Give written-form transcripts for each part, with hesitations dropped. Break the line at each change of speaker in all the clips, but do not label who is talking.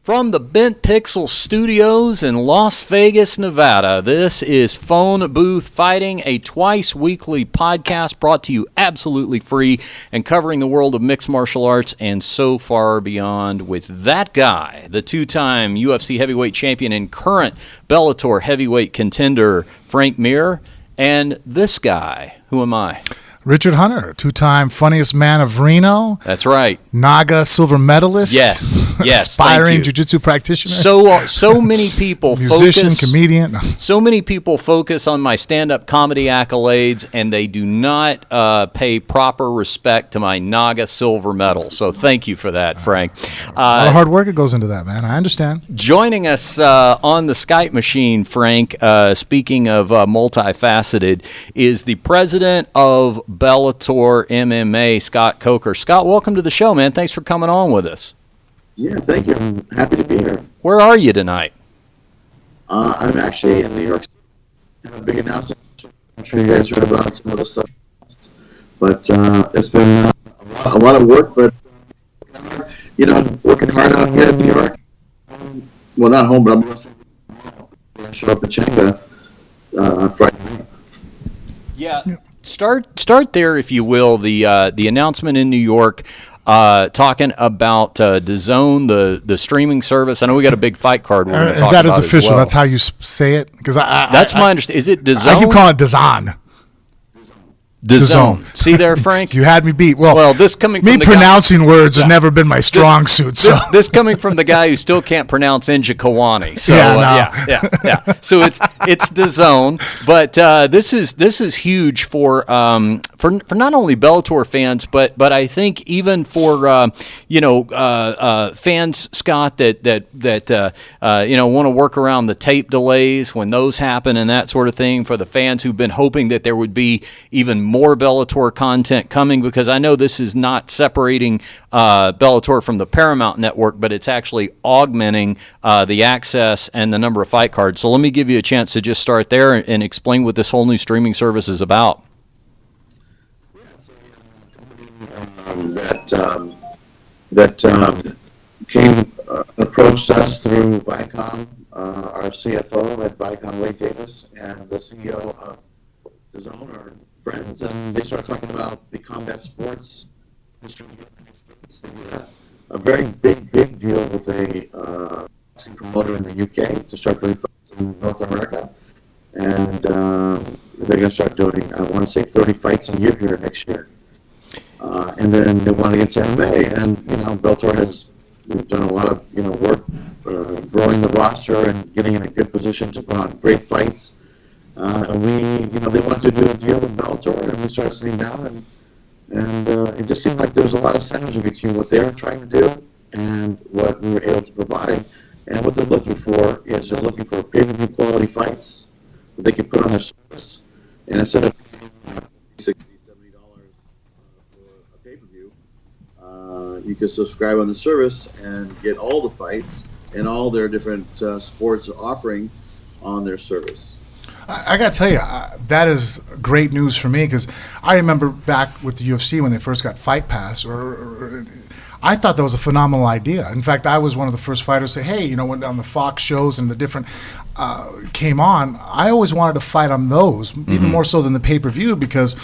From the Bent Pixel Studios in Las Vegas, Nevada, this is Phone Booth Fighting, a twice-weekly podcast brought to you absolutely free and covering the world of mixed martial arts and so far beyond with that guy, the two-time UFC heavyweight champion and current Bellator heavyweight contender, Frank Mir, and this guy. Who am I?
Richard Hunter, two-time funniest man of Reno.
That's right.
Naga silver medalist.
Yes.
Aspiring jiu-jitsu practitioner.
So many people
musician, comedian.
So many people focus on my stand-up comedy accolades, and they do not pay proper respect to my Naga silver medal. So thank you for that, Frank.
A lot of hard work that goes into that, man. I understand.
Joining us on the Skype machine, Frank, speaking of multifaceted, is the president of Bellator MMA, Scott Coker. Scott, welcome to the show, man. Thanks for coming on with us.
Yeah, thank you. I'm happy to be here.
Where are you tonight?
I'm actually in New York City. I have a big announcement. I'm sure you guys heard about some of the stuff. But it's been a lot of work, but, working hard out here in New York. Well, not home, but I'm going to show up in Changa Friday night.
Yeah. Start there, if you will. The announcement in New York, talking about DAZN, the streaming service. I know we got a big fight card. We're talk
that
about
is official.
Well.
That's how you say it. Because
that's my understanding. Is it DAZN?
I keep calling it DAZN.
DAZN. See there, Frank?
You had me beat. Well,
this coming from
me pronouncing words has never been my strong suit. So
this coming from the guy who still can't pronounce Injikawani. So yeah. So it's DAZN, but this is huge for not only Bellator fans, but I think even for fans, Scott, that want to work around the tape delays when those happen and that sort of thing. For the fans who've been hoping that there would be even more Bellator content coming, because I know this is not separating Bellator from the Paramount Network, but it's actually augmenting the access and the number of fight cards. So let me give you a chance to just start there and explain what this whole new streaming service is about.
That approached us through Viacom, our CFO at Viacom, Wade Davis, and the CEO of DAZN, our friends, and they started talking about the combat sports industry in the United States. They did a very big deal with a boxing promoter in the UK to start doing fights in North America, and they're going to start doing, I want to say, 30 fights a year here next year. And then they want to get to MMA, and Bellator we've done a lot of work growing the roster and getting in a good position to put on great fights. And they wanted to do a deal with Bellator, and we started sitting down, and it just seemed like there was a lot of synergy between what they were trying to do and what we were able to provide. And what they're looking for is they're looking for pay-per-view quality fights that they can put on their service, and instead of paying $60, $70 for a pay-per-view, you can subscribe on the service and get all the fights and all their different sports offering on their service.
I got to tell you, that is great news for me, because I remember back with the UFC when they first got Fight Pass, or I thought that was a phenomenal idea. In fact, I was one of the first fighters to say, hey, when on the Fox shows and the different came on, I always wanted to fight on those, even more so than the pay-per-view, because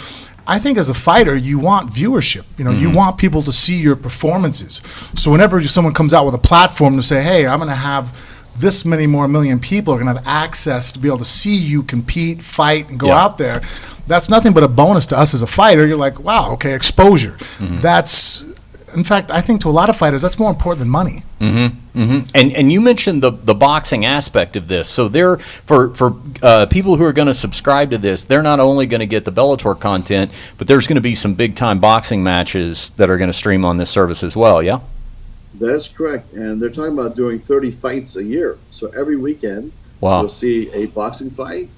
I think as a fighter, you want viewership. You want people to see your performances. So whenever someone comes out with a platform to say, hey, I'm going to have this many more million people are going to have access to be able to see you compete, fight, and go out there. That's nothing but a bonus to us as a fighter. You're like, wow, okay, exposure. That's, in fact, I think to a lot of fighters, that's more important than money.
And you mentioned the boxing aspect of this. So for people who are going to subscribe to this, they're not only going to get the Bellator content, but there's going to be some big-time boxing matches that are going to stream on this service as well, yeah?
That is correct, and they're talking about doing 30 fights a year. So every weekend, you'll see a boxing fight,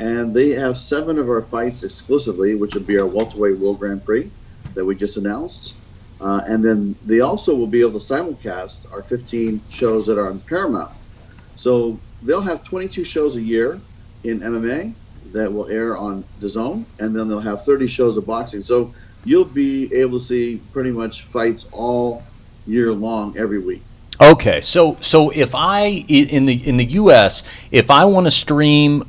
and they have 7 of our fights exclusively, which would be our welterweight World Grand Prix that we just announced. And then they also will be able to simulcast our 15 shows that are on Paramount. So they'll have 22 shows a year in MMA that will air on DAZN, and then they'll have 30 shows of boxing. So you'll be able to see pretty much fights all year long, every week.
Okay, so if in the U.S. if I want to stream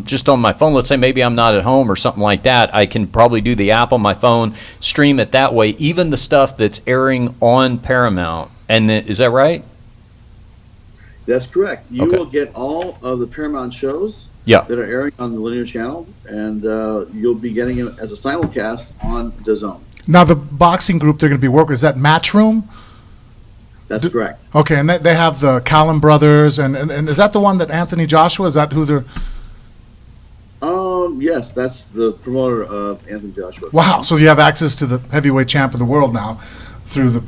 just on my phone, let's say maybe I'm not at home or something like that, I can probably do the app on my phone, stream it that way. Even the stuff that's airing on Paramount, and is that right?
That's correct. You
Okay.
will get all of the Paramount shows
Yeah.
that are airing on the linear channel, and you'll be getting it as a simulcast on DAZN.
Now, the boxing group they're going to be working, is that Matchroom?
That's correct.
Okay, and they have the Callum brothers, and is that the one that Anthony Joshua, is that who they're...
Yes, that's the promoter of Anthony Joshua.
Wow, so you have access to the heavyweight champ of the world now through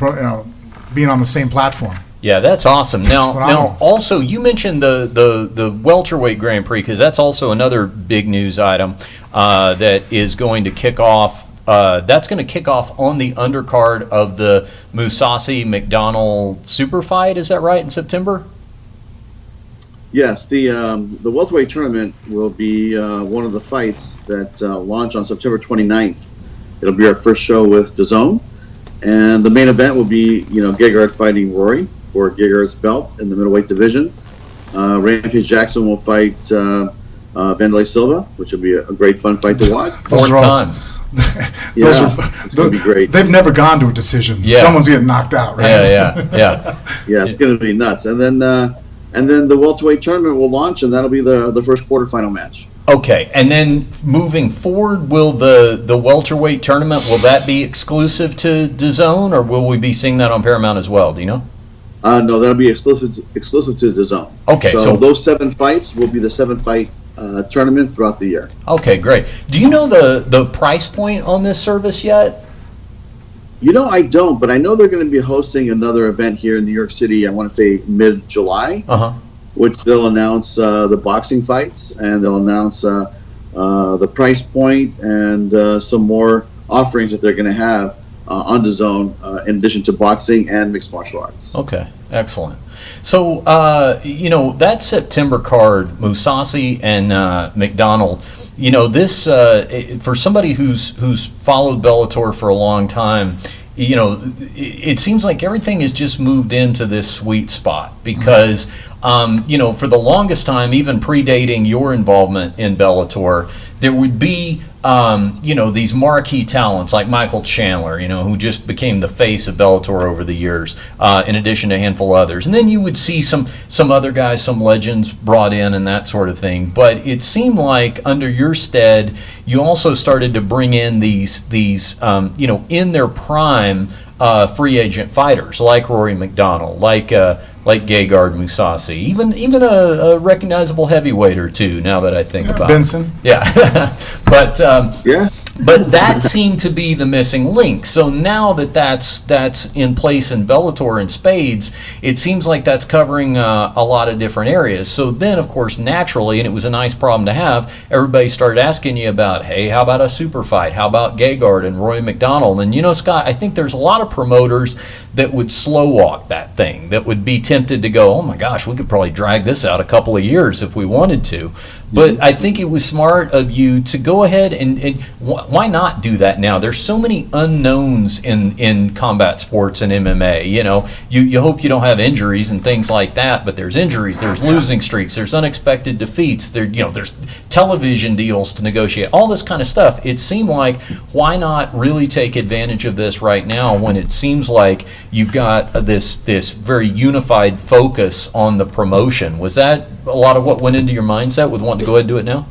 being on the same platform.
Yeah, that's awesome. Now,
phenomenal.
also you mentioned the welterweight Grand Prix, because that's also another big news item that is going to kick off. That's going to kick off on the undercard of the Mousasi McDonald super fight. Is that right, in September?
Yes, the welterweight tournament will be one of the fights that launch on September 29th. It'll be our first show with DAZN, and the main event will be Gegard fighting Rory for Gegard's belt in the middleweight division. Rampage Jackson will fight Vanderlei Silva, which will be a great fun fight to watch.
Fourth time.
It's going to be great.
They've never gone to a decision.
Yeah.
Someone's getting knocked out, right?
Yeah.
Yeah, it's going to be nuts. And then the welterweight tournament will launch, and that'll be the first quarterfinal match.
Okay, and then moving forward, will the welterweight tournament, will that be exclusive to DAZN, or will we be seeing that on Paramount as well? Do you know?
No, that'll be exclusive to DAZN.
Okay, so
those 7 fights will be the 7-fight tournament throughout the year.
Okay, great. Do you know the price point on this service yet?
I don't, but I know they're going to be hosting another event here in New York City, I want to say mid-July, which they'll announce the boxing fights, and they'll announce the price point and some more offerings that they're going to have on DAZN in addition to boxing and mixed martial arts.
Okay, excellent. So, that September card, Mousasi and McDonald, this for somebody who's followed Bellator for a long time, it seems like everything has just moved into this sweet spot because, for the longest time, even predating your involvement in Bellator, there would be these marquee talents like Michael Chandler, who just became the face of Bellator over the years, in addition to a handful of others. And then you would see some other guys, some legends brought in and that sort of thing. But it seemed like under your stead, you also started to bring in these in their prime free agent fighters like Rory McDonald, like Gegard Mousasi, even a recognizable heavyweight or two. Now that I think about
Benson.
Yeah, but
Yeah.
but that seemed to be the missing link. So now that's in place in Bellator in spades, it seems like that's covering a lot of different areas. So then, of course, naturally, and it was a nice problem to have, everybody started asking you about, hey, how about a super fight? How about Gegard and Roy McDonald? And Scott, I think there's a lot of promoters that would slow walk that thing, that would be tempted to go, oh my gosh, we could probably drag this out a couple of years if we wanted to. But I think it was smart of you to go ahead and why not do that now? There's so many unknowns in combat sports and MMA. You hope you don't have injuries and things like that, but there's injuries, there's losing streaks, there's unexpected defeats, there's television deals to negotiate, all this kind of stuff. It seemed like, why not really take advantage of this right now when it seems like you've got this very unified focus on the promotion? Was that a lot of what went into your mindset with wanting to go ahead and do it now?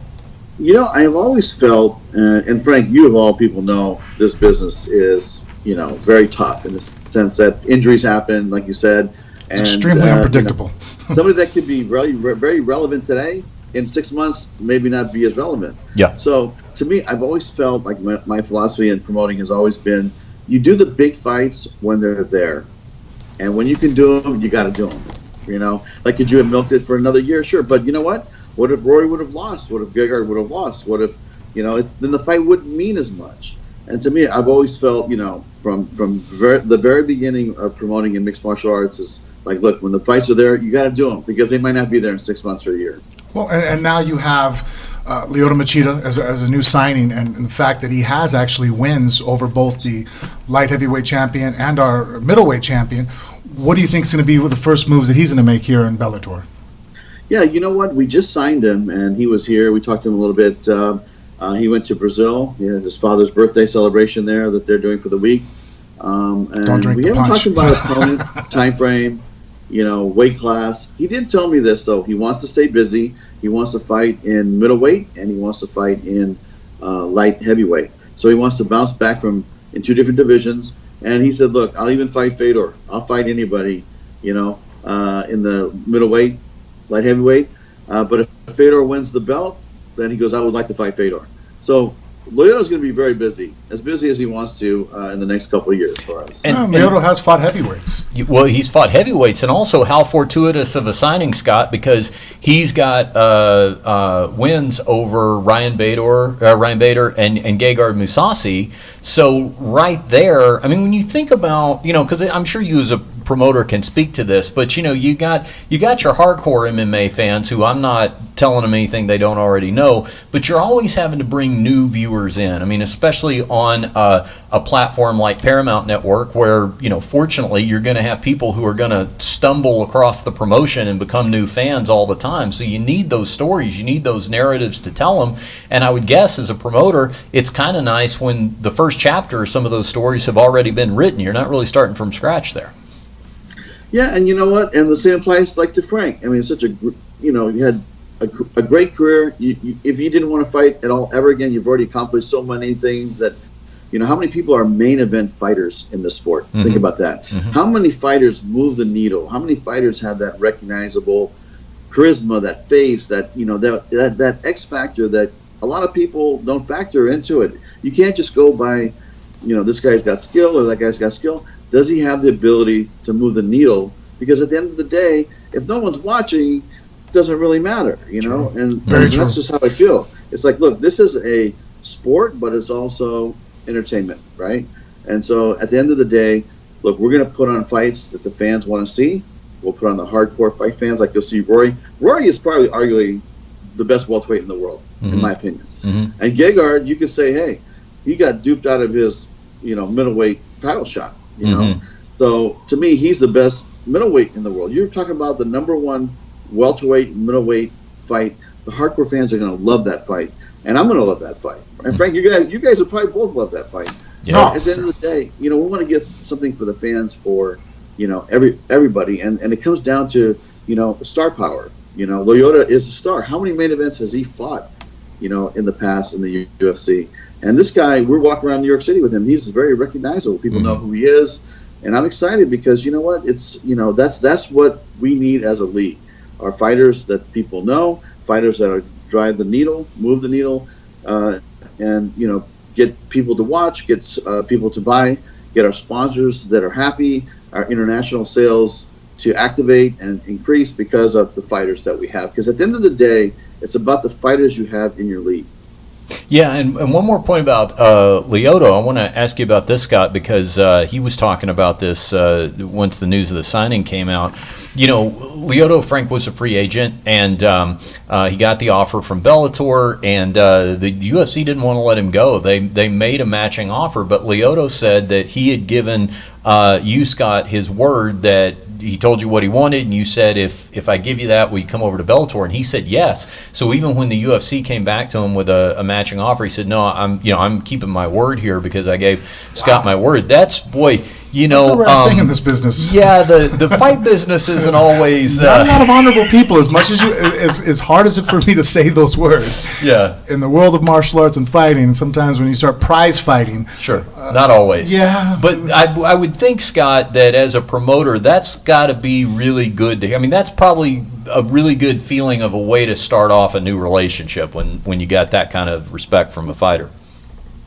I have always felt, and Frank, you of all people know, this business is, very tough in the sense that injuries happen, like you said.
It's extremely unpredictable.
Somebody that could be very relevant today, in 6 months, maybe not be as relevant.
Yeah.
So, to me, I've always felt like my philosophy in promoting has always been, you do the big fights when they're there. And when you can do them, you got to do them. Like, could you have milked it for another year? Sure. But you know what? What if Rory would have lost? What if Gegard would have lost? What if, then the fight wouldn't mean as much. And to me, I've always felt, from the very beginning of promoting in mixed martial arts is like, look, when the fights are there, you got to do them because they might not be there in 6 months or a year.
Well, and now you have Lyoto Machida as a new signing, and the fact that he has actually wins over both the light heavyweight champion and our middleweight champion. what do you think is going to be the first moves that he's going to make here in Bellator?
Yeah, you know what? We just signed him, and he was here. We talked to him a little bit. He went to Brazil. He had his father's birthday celebration there that they're doing for the week. And
Don't drink
we
the
haven't
punch.
talked about opponent, time frame, weight class. He did tell me this, though. He wants to stay busy. He wants to fight in middleweight, and he wants to fight in light heavyweight. So he wants to bounce back in 2 different divisions. And he said, look, I'll even fight Fedor. I'll fight anybody, in the middleweight, light heavyweight. But if Fedor wins the belt, then he goes, I would like to fight Fedor. So Lyoto's going to be very busy as he wants to in the next couple of years for us.
And-
Lyoto has fought heavyweights.
Well, he's fought heavyweights, and also how fortuitous of a signing, Scott, because he's got wins over Ryan Bader and Gegard Mousasi. So right there, I mean, when you think about, because I'm sure you as a promoter can speak to this, but you got your hardcore MMA fans who I'm not telling them anything they don't already know, but you're always having to bring new viewers in. I mean, especially on a platform like Paramount Network, where fortunately you're going to have people who are going to stumble across the promotion and become new fans all the time. So you need those stories, you need those narratives to tell them. And I would guess as a promoter, it's kind of nice when the first chapter, some of those stories have already been written. You're not really starting from scratch there.
Yeah, and you know what? And the same applies like to Frank. I mean, it's such you had a great career. If you didn't want to fight at all ever again, you've already accomplished so many things that, how many people are main event fighters in this sport?
Mm-hmm.
Think about that. Mm-hmm. How many fighters move the needle? How many fighters have that recognizable charisma, that face, that that X factor that a lot of people don't factor into it? You can't just go by, this guy's got skill or that guy's got skill. Does he have the ability to move the needle? Because at the end of the day, if no one's watching, it doesn't really matter, And that's just how I feel. It's like, look, this is a sport, but it's also entertainment, right? And so at the end of the day, look, we're going to put on fights that the fans want to see. We'll put on the hardcore fight fans, like you'll see Rory. Rory is probably arguably the best welterweight in the world, in my opinion.
Mm-hmm.
And Gegard, you could say, hey, he got duped out of his, middleweight title shot. So to me, he's the best middleweight in the world. You're talking about the number one welterweight, middleweight fight. The hardcore fans are going to love that fight, and I'm going to love that fight. And Frank, you guys will probably both love that fight.
Yeah.
At the end of the day, we want to get something for the fans, for everybody, and it comes down to star power. Lyoto is a star. How many main events has he fought? In the past in the UFC. And this guy, we're walking around New York City with him. He's very recognizable. People know who he is, and I'm excited because you know what? It's that's what we need as a league. Are fighters that people know, fighters that drive the needle, move the needle, and get people to watch, get people to buy, get our sponsors that are happy, our international sales to activate and increase because of the fighters that we have. Because at the end of the day, it's about the fighters you have in your league.
Yeah, and one more point about Lyoto. I want to ask you about this, Scott, because he was talking about this once the news of the signing came out. Lyoto, Frank, was a free agent, and he got the offer from Bellator, and the UFC didn't want to let him go. They made a matching offer, but Lyoto said that he had given you, Scott, his word that he told you what he wanted, and you said, if I give you that, will you come over to Bellator? And he said yes. So even when the UFC came back to him with a matching offer, he said, no, I'm keeping my word here because I gave Scott my word. That's
That's a rare thing in this business.
Yeah, the fight business isn't always
not a lot of honorable people. As much as hard as it for me to say those words.
Yeah.
In the world of martial arts and fighting, sometimes when you start prize fighting,
sure, not always.
Yeah,
but I would think, Scott, that as a promoter, that's got to be really good to hear. I mean, that's probably a really good feeling of a way to start off a new relationship when you got that kind of respect from a fighter.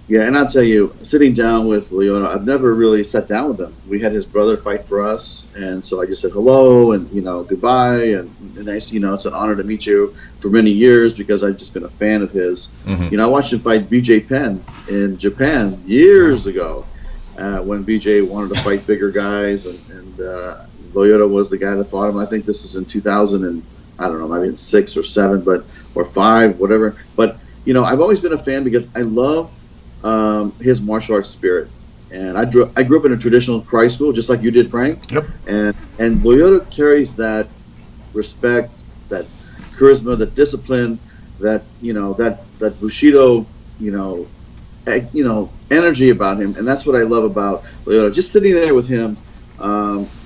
Yeah, and I'll tell you, sitting down with Lyoto, I've never really sat down with him. We had his brother fight for us, and so I just said hello and goodbye and nice. It's an honor to meet you for many years because I've just been a fan of his. Mm-hmm. I watched him fight BJ Penn in Japan years ago when BJ wanted to fight bigger guys, and Lyoto was the guy that fought him. I think this was in 2000 and I don't know, maybe 6 or 7, or 5, whatever. But I've always been a fan because I love his martial arts spirit, And I grew up in a traditional karate school, just like you did, Frank.
Yep.
And Lyoto carries that respect, that charisma, that discipline, that that Bushido, energy about him, and that's what I love about Lyoto. Just sitting there with him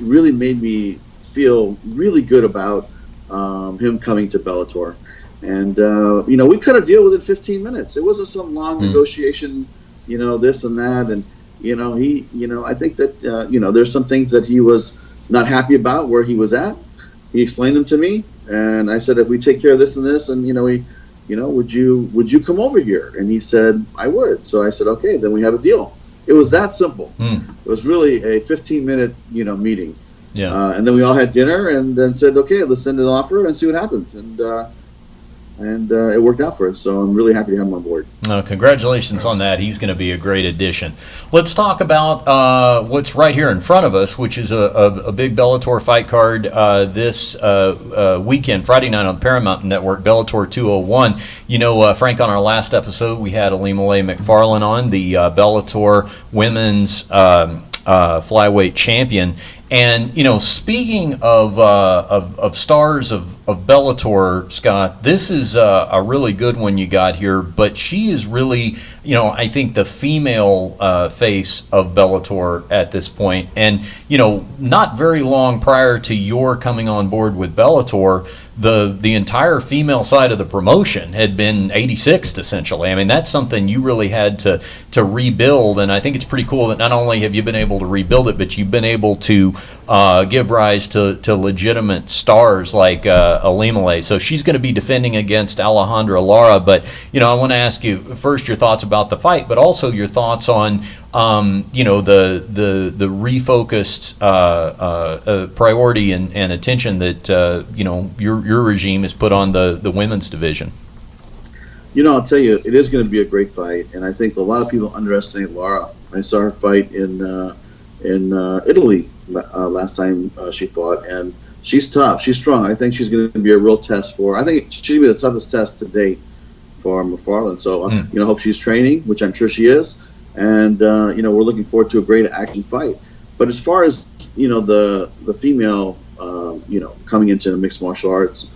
really made me feel really good about him coming to Bellator. And we cut a deal within 15 minutes. It wasn't some long negotiation, this and that. And I think that there's some things that he was not happy about where he was at. He explained them to me, and I said, if we take care of this and this, and would you come over here? And he said, I would. So I said, okay, then we have a deal. It was that simple. It was really a 15-minute meeting.
Yeah.
And then we all had dinner, and then said, okay, let's send an offer and see what happens. And it worked out for us. So I'm really happy to have him on board.
Congratulations on that. He's going to be a great addition. Let's talk about what's right here in front of us, which is a big Bellator fight card this weekend, Friday night on the Paramount Network, Bellator 201. Frank, on our last episode, we had Alimale McFarlane on, the Bellator women's flyweight champion. And speaking of stars of Bellator, Scott, this is a really good one you got here. But she is really, I think the female face of Bellator at this point. And not very long prior to your coming on board with Bellator, the entire female side of the promotion had been 86th, essentially. I mean, that's something you really had to rebuild, and I think it's pretty cool that not only have you been able to rebuild it, but you've been able to give rise to legitimate stars like Alimale. So she's going to be defending against Alejandra Lara, but I want to ask you first your thoughts about the fight, but also your thoughts on the refocused priority and attention that your regime has put on the women's division.
I'll tell you, it is going to be a great fight, and I think a lot of people underestimate Lara. I saw her fight in Italy last time she fought, and she's tough. She's strong. I think she's going to be a real test for. I think she'll be the toughest test to date for McFarlane. So I hope she's training, which I'm sure she is. And we're looking forward to a great action fight. But as far as the female coming into the mixed martial arts,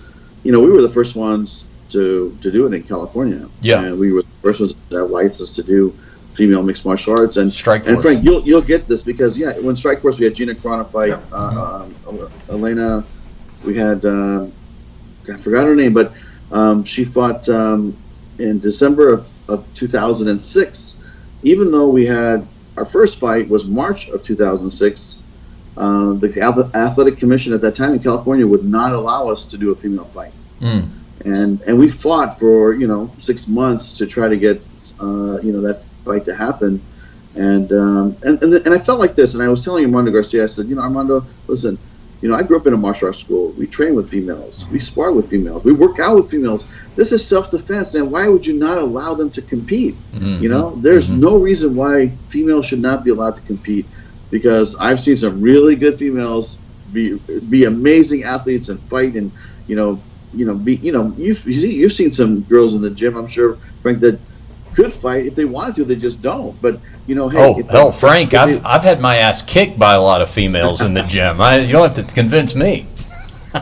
we were the first ones to do it in California.
Yeah,
and we were the first ones to have license to do female mixed martial arts. And
Strikeforce.
And Frank, you'll get this because when Strikeforce we had Gina Carano fight, Elena, we had I forgot her name, but she fought in December of 2006. Even though we had our first fight was March of 2006, the athletic commission at that time in California would not allow us to do a female fight, and we fought for 6 months to try to get that fight to happen, and I felt like this, and I was telling Armando Garcia, I said, Armando, listen, I grew up in a martial arts school. We train with females. We spar with females. We work out with females. This is self-defense. Now, why would you not allow them to compete? There's no reason why females should not be allowed to compete, because I've seen some really good females be amazing athletes and fight, and you've seen some girls in the gym, I'm sure, Frank, that could fight if they wanted to. They just don't. But hey,
Frank, I've had my ass kicked by a lot of females in the gym. You don't have to convince me.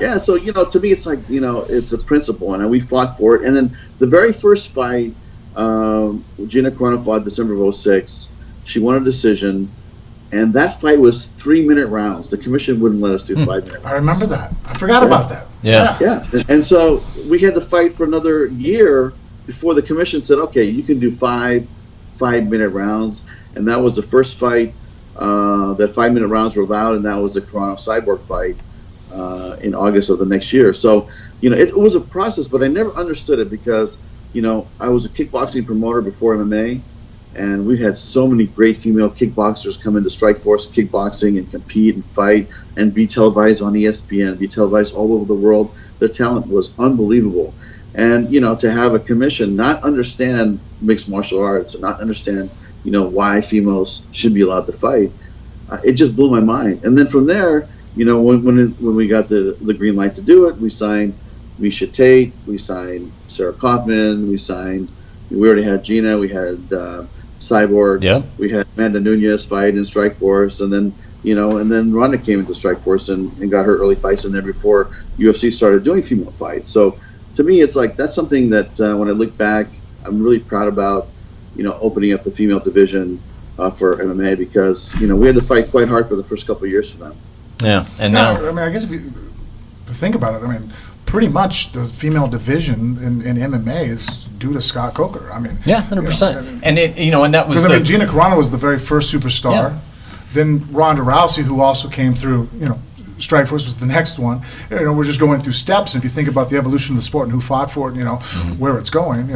Yeah, so to me it's like it's a principle, and we fought for it. And then the very first fight, Gina Carano fought December of 2006. She won a decision, and that fight was 3-minute rounds. The commission wouldn't let us do 5-minute rounds.
I remember that. I forgot about that.
Yeah. And so we had to fight for another year before the commission said, okay, you can do 5-minute rounds. And that was the first fight that 5-minute rounds were allowed, and that was the Carano Cyborg fight in August of the next year. So, it was a process, but I never understood it because, I was a kickboxing promoter before MMA, and we had so many great female kickboxers come into Strikeforce kickboxing and compete and fight and be televised on ESPN, be televised all over the world. Their talent was unbelievable. And, to have a commission not understand mixed martial arts and not understand, why females should be allowed to fight, it just blew my mind. And then from there, when we got the green light to do it, we signed Misha Tate, we signed Sarah Kaufman, we already had Gina, we had Cyborg.
Yeah.
We had Amanda Nunez fight in Strikeforce, and then Ronda came into Strikeforce and got her early fights in there before UFC started doing female fights. So to me, it's like that's something that when I look back, I'm really proud about. Opening up the female division for MMA, because we had to fight quite hard for the first couple of years for them.
Yeah, and now
I mean, I guess if you think about it, I mean, pretty much the female division in MMA is due to Scott Coker. I mean,
yeah, 100%. And and that was
because I mean, Gina Carano was the very first superstar.
Yeah.
Then Ronda Rousey, who also came through, Strikeforce was the next one. We're just going through steps. If you think about the evolution of the sport and who fought for it, where it's going,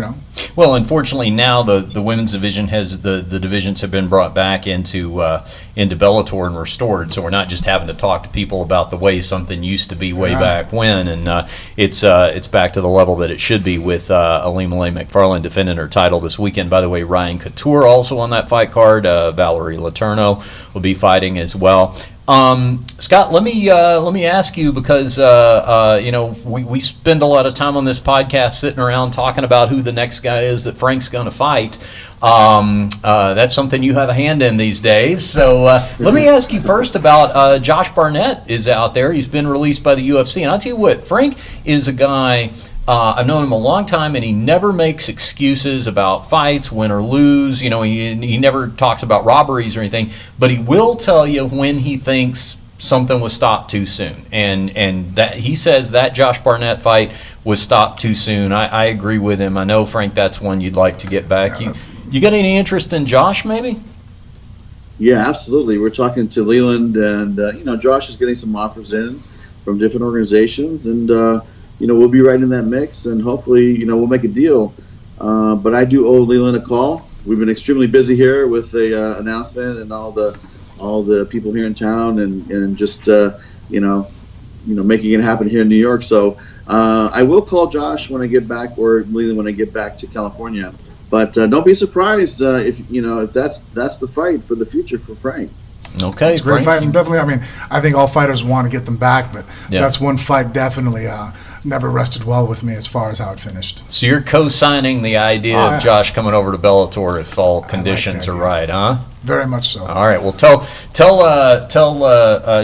Well, unfortunately, now the women's division the divisions have been brought back into Bellator and restored. So we're not just having to talk to people about the way something used to be way back when, and it's back to the level that it should be, with Ilima-Lei Macfarlane defending her title this weekend. By the way, Ryan Couture also on that fight card. Valerie Letourneau will be fighting as well. Scott, let me ask you, because we spend a lot of time on this podcast sitting around talking about who the next guy is that Frank's going to fight. That's something you have a hand in these days. So let me ask you first about Josh Barnett is out there. He's been released by the UFC, and I'll tell you what, Frank is a guy. I've known him a long time, and he never makes excuses about fights, win or lose. He never talks about robberies or anything, but he will tell you when he thinks something was stopped too soon. And that he says that Josh Barnett fight was stopped too soon. I agree with him. I know, Frank, that's one you'd like to get back.
Yeah,
you got any interest in Josh, maybe?
Yeah, absolutely. We're talking to Leland, and Josh is getting some offers in from different organizations, and we'll be right in that mix, and hopefully, we'll make a deal. But I do owe Leland a call. We've been extremely busy here with the announcement and all the people here in town, and just making it happen here in New York. So I will call Josh when I get back, or Leland when I get back to California. But don't be surprised if that's the fight for the future for Frank.
Okay,
it's a great
Frank.
fight, and definitely, I mean, I think all fighters want to get them back, but
Yeah.
that's one fight definitely never rested well with me as far as how it finished.
So you're co-signing the idea
Oh,
of
yeah.
Josh coming over to Bellator if all conditions
the
are
idea.
right, huh?
Very much so.
All right. Well, tell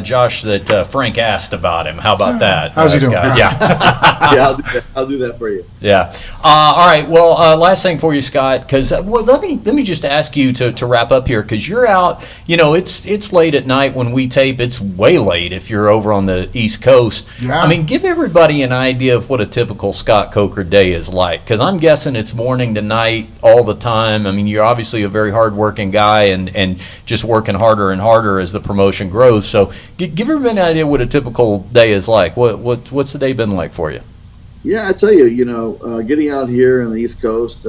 Josh that Frank asked about him. How about that?
How's he doing?
Scott? Yeah.
Yeah, I'll do that for you.
Yeah. All right. Well, last thing for you, Scott, because let me just ask you to wrap up here, because you're out. It's late at night when we tape. It's way late if you're over on the East Coast.
Yeah.
I mean, give everybody an idea of what a typical Scott Coker day is like, because I'm guessing it's morning to night all the time. I mean, you're obviously a very hardworking guy, and just working harder and harder as the promotion grows. So give everybody an idea what a typical day is like. What's the day been like for you?
Yeah, I tell you, getting out here on the East Coast,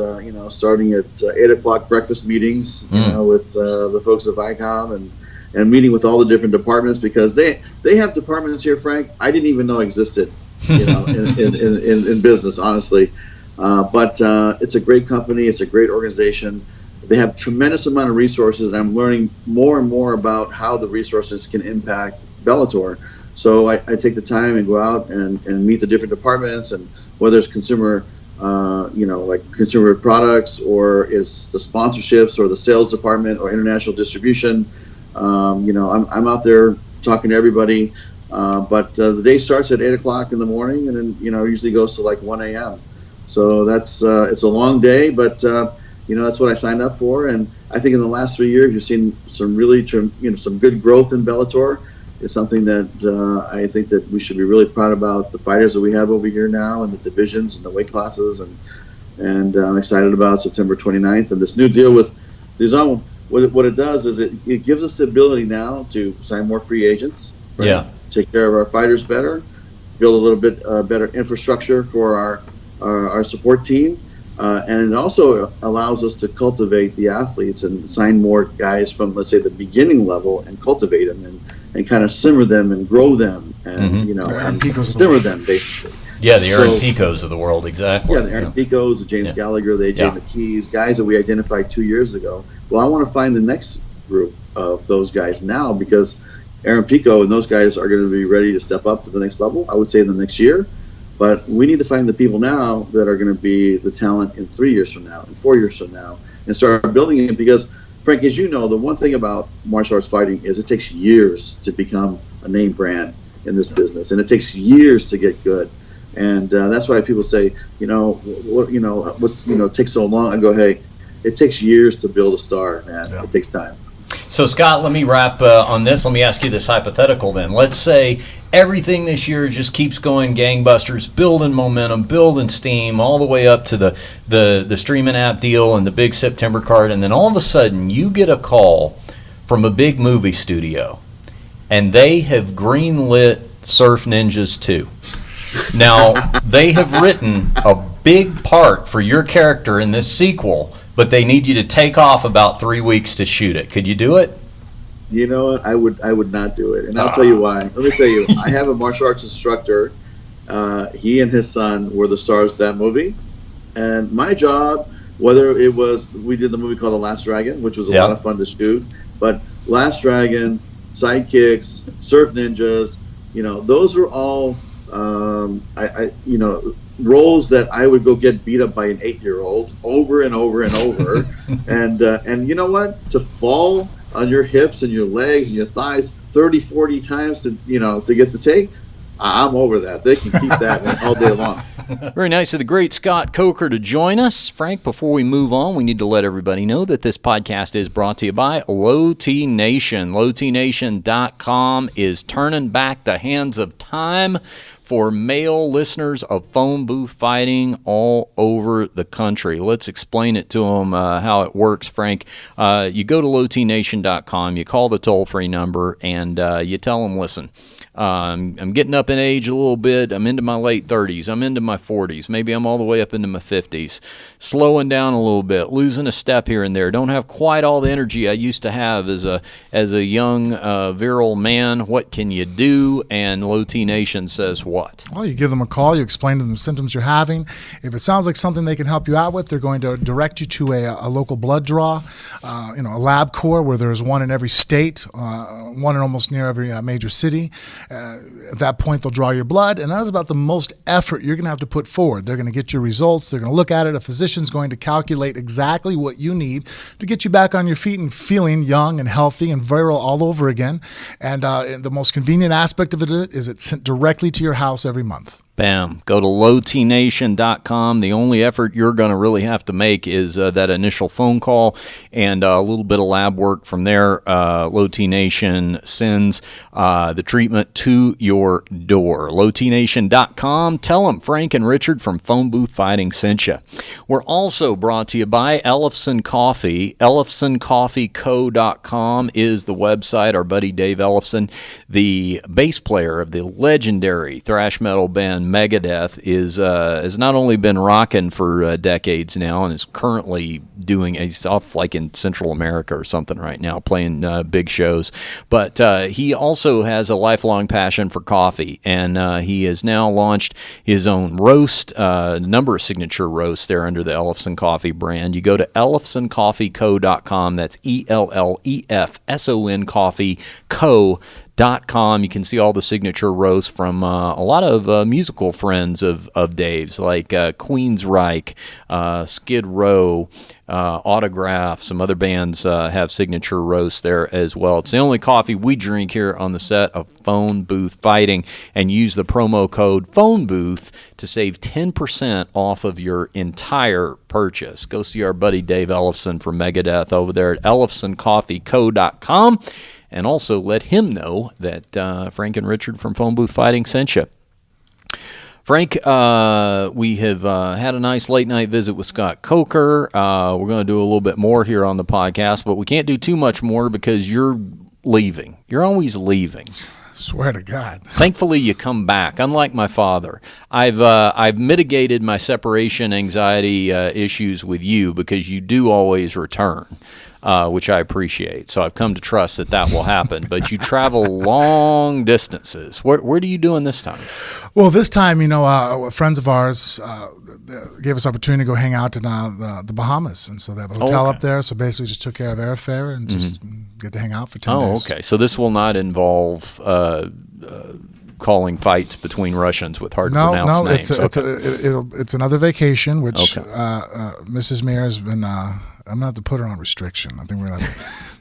starting at 8 o'clock breakfast meetings, with the folks at Vicom, and meeting with all the different departments, because they have departments here, Frank, I didn't even know existed, in business, honestly. But it's a great company. It's a great organization. They have tremendous amount of resources, and I'm learning more and more about how the resources can impact Bellator. So I take the time and go out and meet the different departments, and whether it's consumer, like consumer products, or it's the sponsorships, or the sales department, or international distribution. I'm out there talking to everybody. But the day starts at 8 o'clock in the morning, and then usually goes to like 1 a.m. So that's it's a long day, but that's what I signed up for. And I think in the last 3 years, you've seen some really some good growth in Bellator. It's something that I think that we should be really proud about, the fighters that we have over here now, and the divisions and the weight classes, and I'm excited about September 29th and this new deal with DAZN. What it does is it gives us the ability now to sign more free agents, right?
Yeah.
Take care of our fighters better, build a little bit better infrastructure for our support team, and it also allows us to cultivate the athletes and sign more guys from, let's say, the beginning level, and cultivate them and kind of simmer them and grow them, and
Aaron Pico's
simmer them basically.
Yeah, the Aaron Picos of the world, exactly.
Yeah, the Aaron Picos, the James Gallagher, the AJ McKees, guys that we identified 2 years ago. Well, I want to find the next group of those guys now, because Aaron Pico and those guys are going to be ready to step up to the next level, I would say, in the next year. But we need to find the people now that are going to be the talent in 3 years from now, and 4 years from now, and start building it. Because, Frank, as you know, the one thing about martial arts fighting is it takes years to become a name brand in this business, and it takes years to get good. And that's why people say, it takes so long. I go, hey, it takes years to build a star, man. Yeah. It takes time.
So, Scott, let me wrap on this. Let me ask you this hypothetical then. Let's say everything this year just keeps going gangbusters, building momentum, building steam, all the way up to the streaming app deal and the big September card, and then all of a sudden you get a call from a big movie studio, and they have greenlit Surf Ninjas 2. Now, they have written a big part for your character in this sequel, but they need you to take off about 3 weeks to shoot it. Could you do it?
You know what? I would not do it, and I'll tell you why. Let me tell you. I have a martial arts instructor. He and his son were the stars of that movie, and my job, whether it was, we did the movie called The Last Dragon, which was a lot of fun to shoot, but Last Dragon, Sidekicks, Surf Ninjas, those are all roles that I would go get beat up by an 8-year-old over and over and over, and you know what? To fall on your hips and your legs and your thighs 30, 40 times to get the take, I'm over that. They can keep that all day long.
Very nice of the great Scott Coker to join us. Frank, before we move on, we need to let everybody know that this podcast is brought to you by Low T Nation. LowTNation.com is turning back the hands of time for male listeners of phone booth fighting all over the country. Let's explain it to them how it works, Frank. You go to lowtnation.com, you call the toll-free number, and you tell them, listen, I'm getting up in age a little bit. I'm into my late 30s. I'm into my 40s. Maybe I'm all the way up into my 50s. Slowing down a little bit, losing a step here and there. Don't have quite all the energy I used to have as a young, virile man. What can you do? And Low T Nation says what?
Well, you give them a call. You explain to them the symptoms you're having. If it sounds like something they can help you out with, they're going to direct you to a local blood draw, a lab core where there's one in every state, one in almost near every major city. At that point, they'll draw your blood, and that is about the most effort you're going to have to put forward. They're going to get your results. They're going to look at it. A physician's going to calculate exactly what you need to get you back on your feet and feeling young and healthy and virile all over again. And the most convenient aspect of it is it's sent directly to your house every month.
Bam. Go to lowtnation.com. The only effort you're going to really have to make is that initial phone call and a little bit of lab work from there. Low T Nation sends the treatment to your door. lowtnation.com. Tell them Frank and Richard from Phone Booth Fighting sent you. We're also brought to you by Ellefson Coffee. EllefsonCoffeeCo.com is the website. Our buddy Dave Ellefson, the bass player of the legendary thrash metal band Megadeth, has not only been rocking for decades now and is currently he's off like in Central America or something right now playing big shows, but he also has a lifelong passion for coffee, and he has now launched his own roast, a number of signature roasts there under the Ellefson Coffee brand. You go to EllefsonCoffeeCo.com. That's ELLEFSON Coffee.co.com. You can see all the signature roasts from a lot of musical friends of Dave's, like Queensryche, Skid Row, Autograph. Some other bands have signature roasts there as well. It's the only coffee we drink here on the set of Phone Booth Fighting, and use the promo code PhoneBooth to save 10% off of your entire purchase. Go see our buddy Dave Ellefson from Megadeth over there at EllefsonCoffeeCo.com. And also let him know that Frank and Richard from Phone Booth Fighting sent you. Frank, we have had a nice late-night visit with Scott Coker. We're going to do a little bit more here on the podcast, but we can't do too much more because you're leaving. You're always leaving.
Swear to God.
Thankfully, you come back. Unlike my father, I've mitigated my separation anxiety issues with you because you do always return. Which I appreciate. So I've come to trust that will happen. But you travel long distances. Where are you doing this time?
Well, this time, friends of ours gave us opportunity to go hang out in the Bahamas. And so they have a hotel up there. So basically just took care of airfare and just get to hang out for 10 days. Okay.
So this will not involve calling fights between Russians with hard-to-pronounce names.
It's another vacation, which Mrs. Meir has been I'm gonna have to put her on restriction. I think we're gonna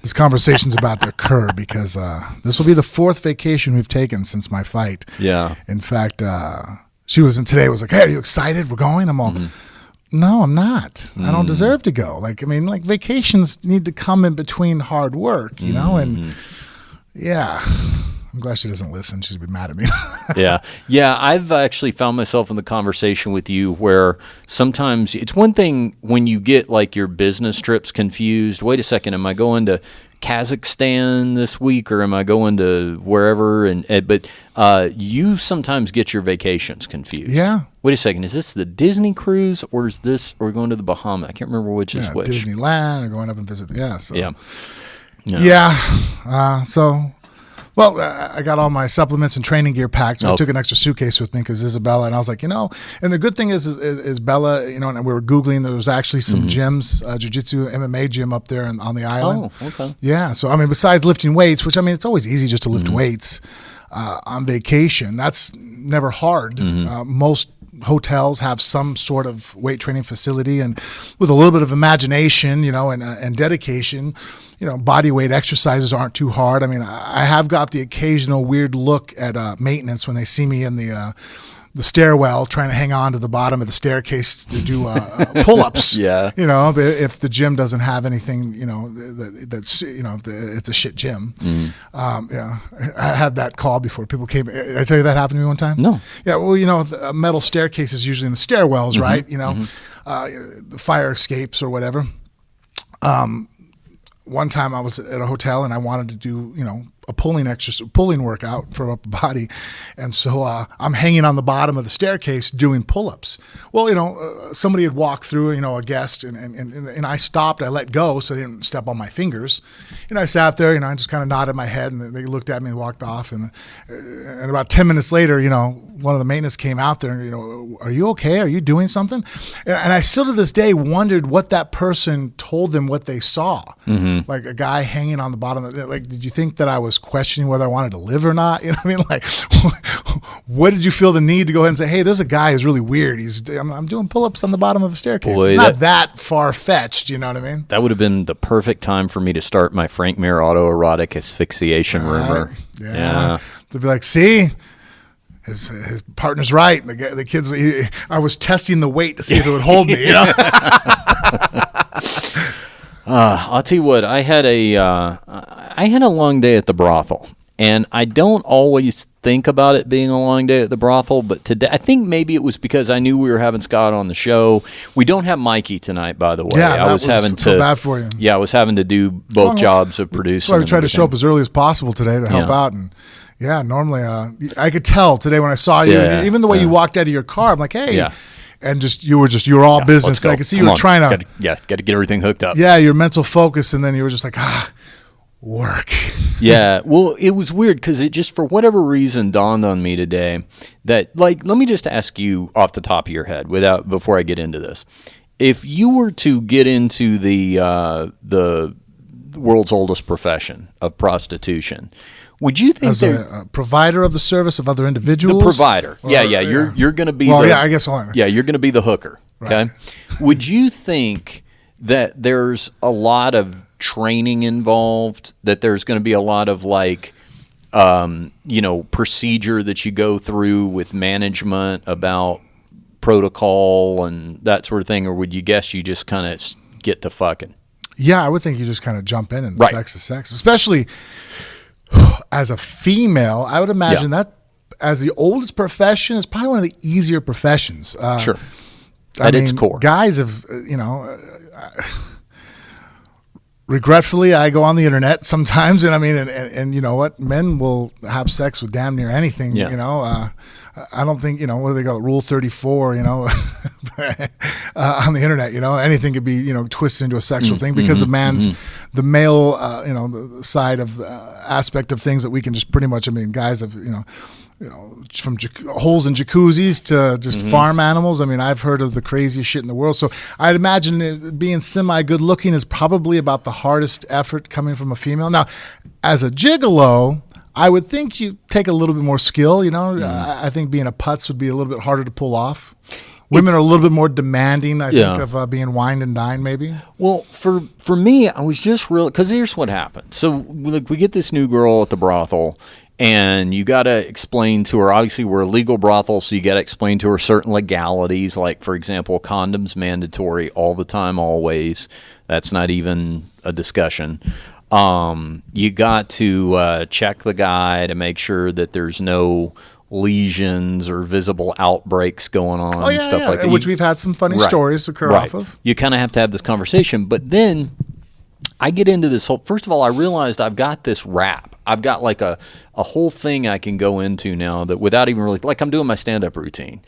this conversation's about to occur because this will be the 4th vacation we've taken since my fight.
Yeah.
In fact, she was in today. Was like, "Hey, are you excited? We're going." I'm all, "No, I'm not. I don't deserve to go." Like, I mean, like vacations need to come in between hard work, you know, and yeah. I'm glad she doesn't listen. She'd be mad at me.
Yeah. I've actually found myself in the conversation with you where sometimes it's one thing when you get like your business trips confused. Wait a second, am I going to Kazakhstan this week or am I going to wherever? But you sometimes get your vacations confused.
Yeah.
Wait a second, is this the Disney cruise or is this or going to the Bahamas? I can't remember which is which.
Disneyland or going up and visit. Yeah. So.
Yeah.
So. Well, I got all my supplements and training gear packed, so I took an extra suitcase with me because Isabella, and I was like, and the good thing is Bella, and we were Googling, there was actually some gyms, jiu-jitsu, MMA gym up there on the island.
Oh, okay.
Yeah, so, I mean, besides lifting weights, which, I mean, it's always easy just to lift weights on vacation. That's never hard. Most hotels have some sort of weight training facility, and with a little bit of imagination, and dedication, body weight exercises aren't too hard. I mean, I have got the occasional weird look at maintenance when they see me in the stairwell trying to hang on to the bottom of the staircase to do pull-ups.
Yeah.
If the gym doesn't have anything, that's it's a shit gym. I had that call before people came. Did I tell you that happened to me one time?
No.
Yeah. Well, the metal staircase is usually in the stairwells, right? The fire escapes or whatever. One time I was at a hotel and I wanted to do, a pulling workout for upper body. And so I'm hanging on the bottom of the staircase doing pull-ups. Well, somebody had walked through, a guest, and I stopped. I let go so they didn't step on my fingers. I sat there, I just kind of nodded my head, and they looked at me and walked off. And about 10 minutes later, one of the maintenance came out there and, "Are you okay? Are you doing something?" And I still to this day wondered what that person told them what they saw. Like a guy hanging on the bottom of it. Like, did you think that I was questioning whether I wanted to live or not? You know what I mean? Like, what did you feel the need to go ahead and say, "Hey, there's a guy who's really weird. I'm doing pull-ups on the bottom of a staircase."
Boy,
it's not that far-fetched, you know what I mean?
That would have been the perfect time for me to start my Frank Mir autoerotic asphyxiation rumor.
Yeah. They'd be like, "See? His partner's right. The kids. I was testing the weight to see if it would hold me."
I'll tell you what. I had a long day at the brothel, and I don't always think about it being a long day at the brothel. But today, I think maybe it was because I knew we were having Scott on the show. We don't have Mikey tonight, by the way.
Yeah, I was having to feel bad for you.
Yeah, I was having to do both jobs of producing.
So I tried to show up as early as possible today to help out and. Yeah, normally I could tell today when I saw you, and even the way you walked out of your car, I'm like, "Hey," and you were all business. I could see you were trying to,
got to get everything hooked up.
Yeah, your mental focus, and then you were just like, work.
Yeah, well, it was weird because it just for whatever reason dawned on me today that let me just ask you off the top of your head before I get into this, if you were to get into the world's oldest profession of prostitution. Would you think
as a provider of the service of other individuals?
The provider. You're going to be
I guess
you're going to be the hooker, okay?
Right.
Would you think that there's a lot of training involved, that there's going to be a lot of procedure that you go through with management about protocol and that sort of thing, or would you guess you just kind of get to fucking?
Yeah, I would think you just kind of jump in and sex is sex, especially as a female. I would imagine that as the oldest profession is probably one of the easier professions.
Sure. At its core.
Guys have, regretfully, I go on the internet sometimes, and and you know what? Men will have sex with damn near anything, I don't think, what do they call it? Rule 34, on the internet, anything could be, twisted into a sexual thing because the male, the side of the aspect of things that we can just pretty much, guys have, from holes in jacuzzis to just farm animals. I've heard of the craziest shit in the world. So I'd imagine being semi-good looking is probably about the hardest effort coming from a female. Now, as a gigolo, I would think you take a little bit more skill, I think being a putz would be a little bit harder to pull off. Women are a little bit more demanding, I
Yeah.
think, of being wined and dined, maybe.
Well, for me, I was just real because here's what happened. So like we get this new girl at the brothel, and you got to explain to her. Obviously, we're a legal brothel, so you got to explain to her certain legalities. Like for example, condoms mandatory all the time, always. That's not even a discussion. You got to check the guy to make sure that there's no lesions or visible outbreaks going on,
Oh, yeah,
stuff
yeah.
like that.
Which we've had some funny
Right.
stories occur
Right.
off of.
You kind of have to have this conversation. But then I get into this whole, first of all, I realized I've got this rap. I've got like a whole thing I can go into now that without even really, like I'm doing my stand-up routine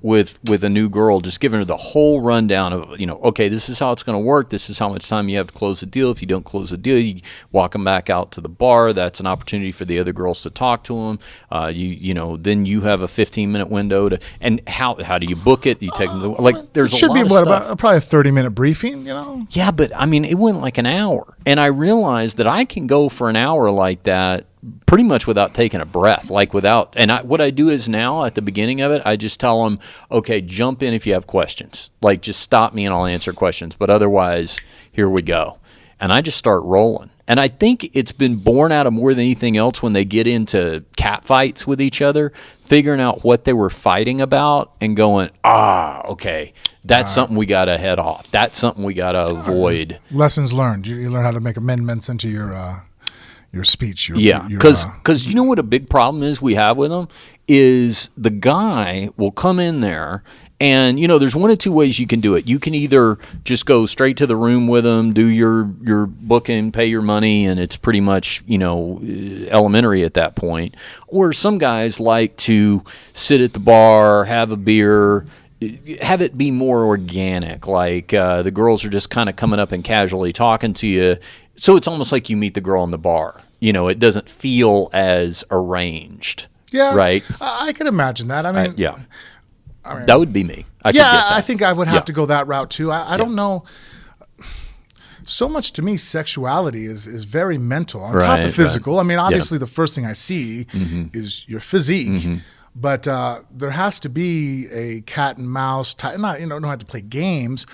with a new girl, just giving her the whole rundown of, okay, this is how it's going to work. This is how much time you have to close the deal. If you don't close the deal, you walk them back out to the bar. That's an opportunity for the other girls to talk to them. Then you have a 15-minute window to, and how do you book it? You take them to, like, there's
It should
a
be
lot of stuff.
about probably a 30-minute briefing,
Yeah, but I mean, it went like an hour. And I realized that I can go for an hour like that pretty much without taking a breath, what I do is now at the beginning of it, I just tell them, okay, jump in if you have questions. Like, just stop me and I'll answer questions. But otherwise, here we go. And I just start rolling. And I think it's been born out of more than anything else when they get into cat fights with each other, figuring out what they were fighting about and going, okay, that's something we got to head off. That's something we got to avoid.
Lessons learned. You learn how to make amendments into your speech.
Because you know what a big problem is we have with them is the guy will come in there and, there's one of two ways you can do it. You can either just go straight to the room with them, do your booking, pay your money, and it's pretty much, elementary at that point. Or some guys like to sit at the bar, have a beer, have it be more organic. Like the girls are just kind of coming up and casually talking to you. So it's almost like you meet the girl in the bar. It doesn't feel as arranged.
Yeah.
Right?
I could imagine that. I mean,
that would be me. I could get that.
I think I would have to go that route too. I don't know. So much to me, sexuality is very mental on top of physical. I mean, obviously, the first thing I see is your physique, but there has to be a cat and mouse type. Not don't have to play games,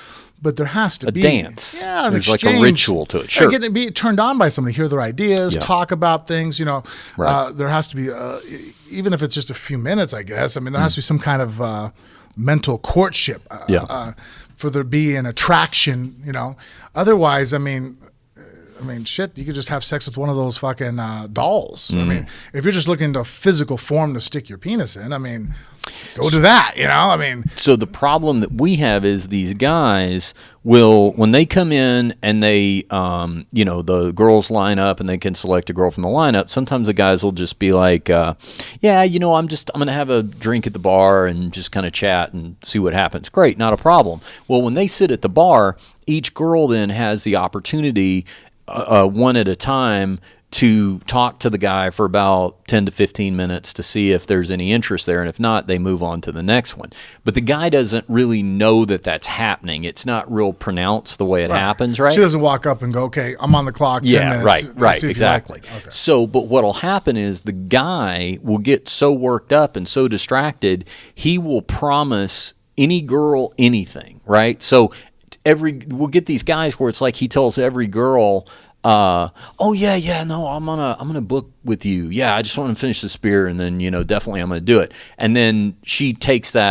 but there has to be
dance.
Yeah, an
there's
exchange.
like a ritual to it. Sure,
get to be turned on by somebody, hear their ideas, talk about things.
Right.
There has to be even if it's just a few minutes. I guess. I mean, there has to be some kind of mental courtship. For there be an attraction, Otherwise, I mean, shit, you could just have sex with one of those fucking dolls. I mean, if you're just looking to physical form to stick your penis in, I mean, go do that,
So the problem that we have is these guys will, when they come in and they, the girls line up and they can select a girl from the lineup, sometimes the guys will just be like, I'm going to have a drink at the bar and just kind of chat and see what happens. Great, not a problem. Well, when they sit at the bar, each girl then has the opportunity, one at a time, to talk to the guy for about 10 to 15 minutes to see if there's any interest there. And if not, they move on to the next one. But the guy doesn't really know that that's happening. It's not real pronounced the way it happens, right?
She doesn't walk up and go, okay, I'm on the clock, 10 minutes.
Right, exactly.
Okay.
So, but what'll happen is the guy will get so worked up and so distracted, he will promise any girl anything, right? So we'll get these guys where it's like he tells every girl, I'm gonna book with you. Yeah, I just want to finish this beer, and then definitely I'm gonna do it. And then she takes him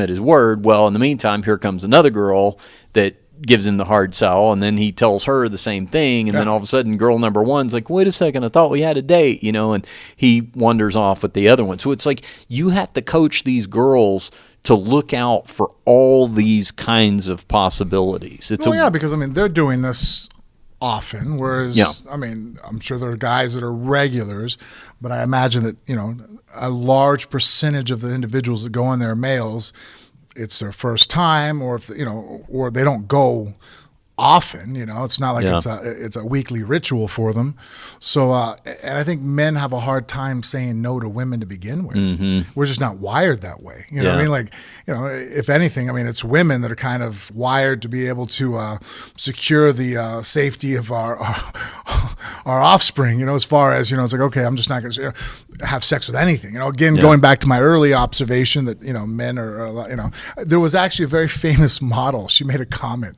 at his word. Well, in the meantime, here comes another girl that gives him the hard sell, and then he tells her the same thing, and then all of a sudden, girl number one's like, "Wait a second, I thought we had a date," and he wanders off with the other one. So it's like you have to coach these girls to look out for all these kinds of possibilities.
Because they're doing this often, whereas I'm sure there are guys that are regulars, but I imagine that a large percentage of the individuals that go in there are males. It's their first time, or if or they don't go often. You know, it's not like
Yeah.
it's a weekly ritual for them. So, and I think men have a hard time saying no to women to begin with. We're just not wired that way. You know what I
Yeah.
mean? Like, you know, if anything, I mean, it's women that are kind of wired to be able to secure the safety of our offspring. You know, as far as, you know, it's like, okay, I'm just not going to have sex with anything. You know, again, going back to my early observation that, you know, men are, you know, there was actually a very famous model. She made a comment.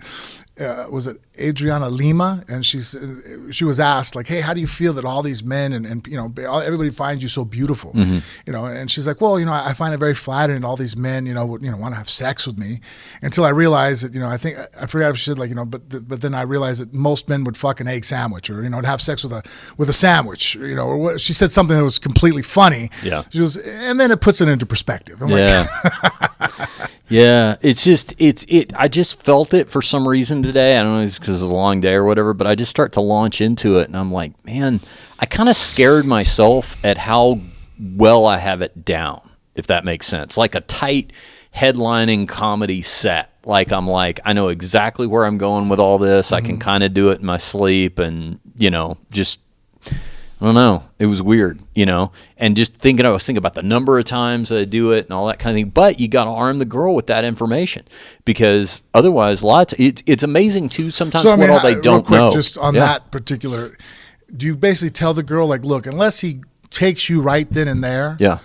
Was it Adriana Lima? And she was asked, like, hey, how do you feel that all these men and you know, everybody finds you so beautiful? You know, and she's like, well, you know, I find it very flattering that all these men, you know, would, you know, want to have sex with me, until I realized that, you know, I forgot if she said, like, you know, but then I realized that most men would fuck an egg sandwich, or, you know, to have sex with a sandwich, you know, or what, she said something that was completely funny.
Yeah.
She was, and then it puts it into perspective. I'm
Yeah. Yeah, it's just I just felt it for some reason today. I don't know if it's because it's a long day or whatever, but I just start to launch into it, and I'm like, man, I kind of scared myself at how well I have it down, if that makes sense. Like a tight headlining comedy set. Like I'm like, I know exactly where I'm going with all this. I can kind of do it in my sleep, and, you know, just, I don't know. It was weird, you know, and just I was thinking about the number of times I do it and all that kind of thing. But you got to arm the girl with that information, because otherwise, it's amazing too sometimes
So, I mean,
what all they
real
don't
quick,
know.
just on that particular, do you basically tell the girl, like, look, unless he takes you right then and there,
Yeah.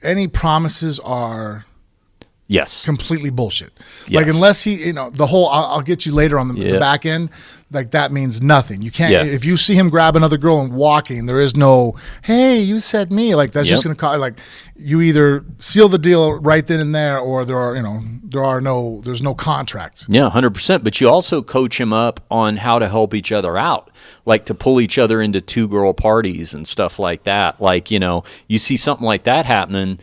any promises are
Yes.
completely bullshit.
Yes.
Like, unless he, you know, the whole I'll get you later on the back end, like, that means nothing. You can't, if you see him grab another girl and walking, there is no, hey, you said me. Like, that's just going to cause, like, you either seal the deal right then and there, or there's no contract.
Yeah, 100%. But you also coach him up on how to help each other out, like to pull each other into 2-girl parties and stuff like that. Like, you know, you see something like that happening,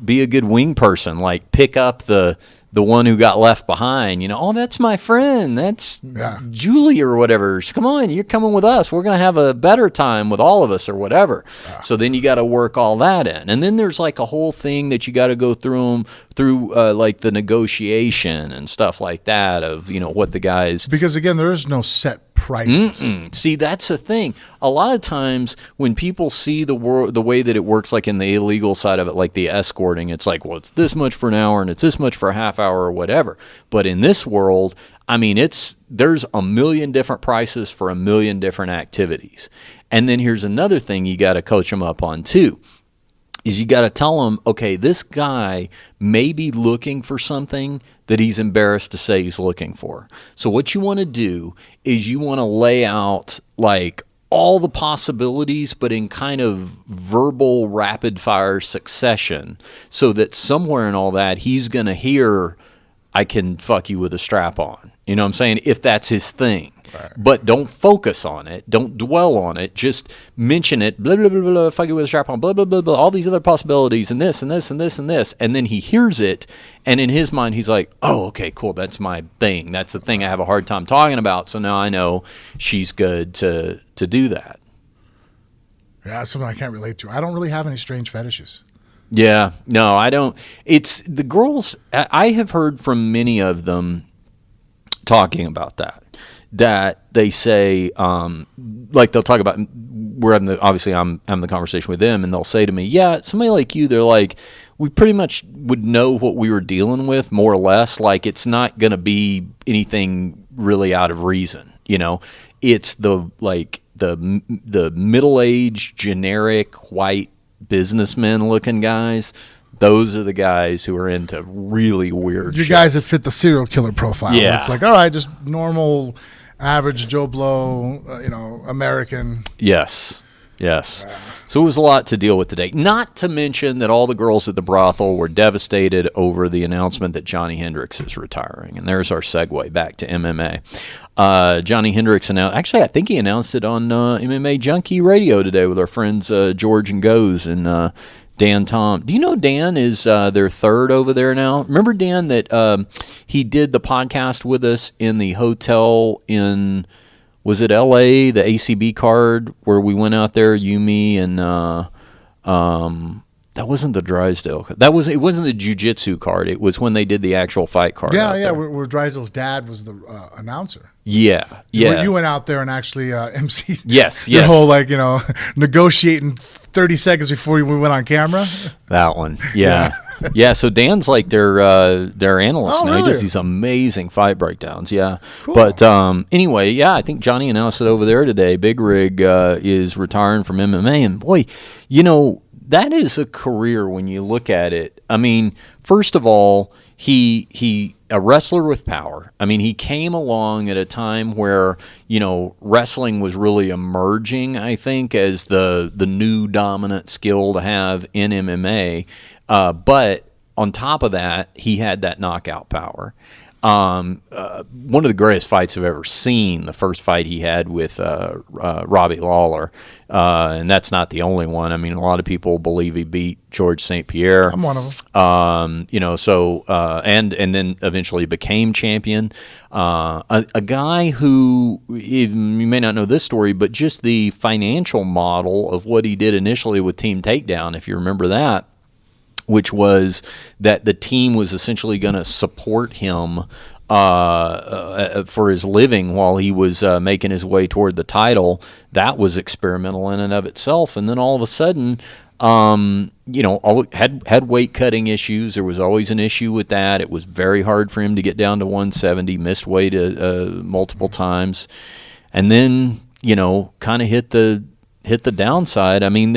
be a good wing person. Like, pick up the one who got left behind. You know, oh, that's my friend. That's Julie or whatever. Come on, you're coming with us. We're going to have a better time with all of us or whatever. So then you got to work all that in. And then there's like a whole thing that you got to go through like the negotiation and stuff like that of, you know, what the guys.
Because, again, there is no set prices.
See, that's the thing. A lot of times when people see the way that it works, like in the illegal side of it, like the escorting, it's like, well, it's this much for an hour and it's this much for a half hour or whatever. But in this world, I mean, there's a million different prices for a million different activities. And then here's another thing you got to coach them up on too, is you got to tell them, okay, this guy may be looking for something that he's embarrassed to say he's looking for. So what you want to do is you want to lay out like all the possibilities, but in kind of verbal rapid fire succession, so that somewhere in all that he's going to hear, I can fuck you with a strap on. You know what I'm saying? If that's his thing. Right. But don't focus on it. Don't dwell on it. Just mention it. Blah, blah, blah, blah, fuck you with a strap on. Blah, blah, blah, blah. All these other possibilities and this and this and this and this. And then he hears it. And in his mind, he's like, oh, okay, cool. That's my thing. That's the thing I have a hard time talking about. So now I know she's good to do that.
Yeah, that's something I can't relate to. I don't really have any strange fetishes.
Yeah, no, I don't. It's the girls. I have heard from many of them talking about that they say, like they'll talk about, obviously I'm having the conversation with them, and they'll say to me, yeah, somebody like you, they're like, we pretty much would know what we were dealing with, more or less. Like, it's not going to be anything really out of reason, you know. It's the middle-aged, generic, white businessmen looking guys. Those are the guys who are into really weird shit.
Guys that fit the serial killer profile.
Yeah.
It's like, all right, just normal, average Joe Blow, American.
Yes. So it was a lot to deal with today. Not to mention that all the girls at the brothel were devastated over the announcement that Johnny Hendricks is retiring. And there's our segue back to MMA. Johnny Hendricks announced, actually, I think he announced it on MMA Junkie Radio today with our friends George and Goes and Dan Tom. Do you know Dan is their third over there now? Remember Dan that he did the podcast with us in the hotel in, was it L.A., the ACB card, where we went out there, you, me, and That wasn't the Drysdale. It wasn't the jiu-jitsu card. It was when they did the actual fight card.
Where Drysdale's dad was the announcer.
Yeah.
Where you went out there and actually MC.
Yes.
Your whole negotiating 30 seconds before we went on camera.
That one. Yeah. Yeah, so Dan's like their analyst
Oh,
now.
really?
He does these amazing fight breakdowns. Yeah,
Cool.
But anyway, yeah, I think Johnny announced it over there today. Big Rig is retiring from MMA, and boy, that is a career when you look at it. I mean, first of all, he a wrestler with power. I mean, he came along at a time where wrestling was really emerging, I think, as the new dominant skill to have in MMA. But on top of that, he had that knockout power. One of the greatest fights I've ever seen, the first fight he had with Robbie Lawler, and that's not the only one. I mean, a lot of people believe he beat George St. Pierre.
I'm one of them.
And then eventually became champion. A guy who, you may not know this story, but just the financial model of what he did initially with Team Takedown, if you remember that, which was that the team was essentially going to support him for his living while he was making his way toward the title. That was experimental in and of itself. And then all of a sudden, had weight cutting issues. There was always an issue with that. It was very hard for him to get down to 170, missed weight multiple times. And then, kind of hit the downside. I mean,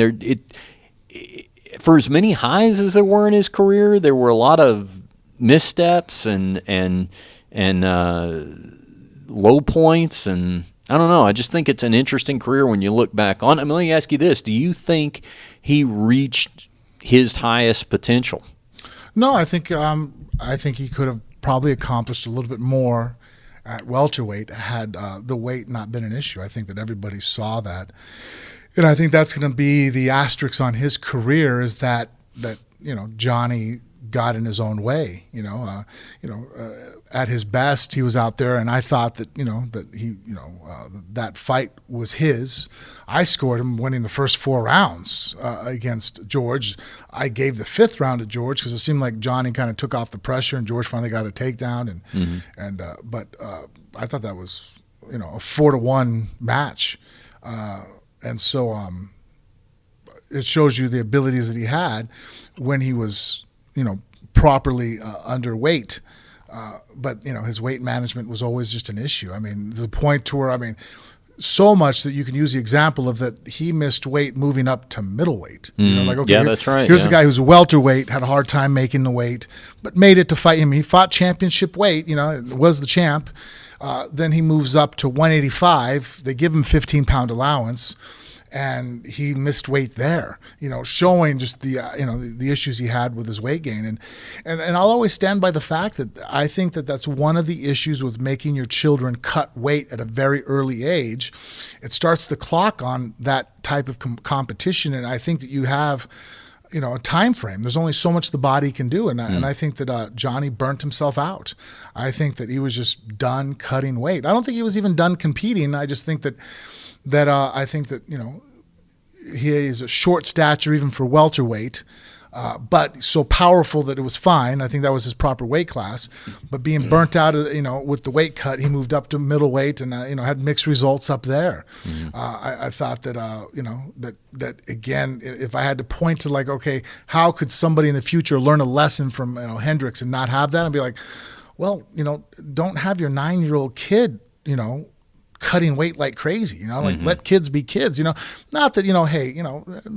for as many highs as there were in his career, there were a lot of missteps and low points, and I don't know. I just think it's an interesting career when you look back on. Let me ask you this: do you think he reached his highest potential?
No, I think he could have probably accomplished a little bit more at welterweight had the weight not been an issue. I think that everybody saw that. And I think that's going to be the asterisk on his career is that Johnny got in his own way. At his best, he was out there, and I thought that that fight was his. I scored him winning the first 4 rounds against George. I gave the 5th round to George because it seemed like Johnny kind of took off the pressure, and George finally got a takedown. But I thought that was a 4-1 match. And so it shows you the abilities that he had when he was, properly underweight. But, his weight management was always just an issue. I mean, the point to where, so much that you can use the example of that he missed weight moving up to middleweight.
That's right.
Here's a guy who's a welterweight, had a hard time making the weight, but made it to fight him. He fought championship weight, was the champ. Then he moves up to 185. They give him 15-pound allowance, and he missed weight there. Showing just the issues he had with his weight gain. And I'll always stand by the fact that I think that that's one of the issues with making your children cut weight at a very early age. It starts the clock on that type of competition, and I think that you have a time frame. There's only so much the body can do, and I think that Johnny burnt himself out. I think that he was just done cutting weight. I don't think he was even done competing. I just think that I think that he is a short stature even for welterweight, but so powerful that it was fine. I think that was his proper weight class. But being burnt out, with the weight cut, he moved up to middleweight and had mixed results up there. I thought that that again, if I had to point to okay, how could somebody in the future learn a lesson from Hendricks and not have that? I'd be like, well, don't have your 9-year-old kid, cutting weight like crazy, let kids be kids, not that, hey,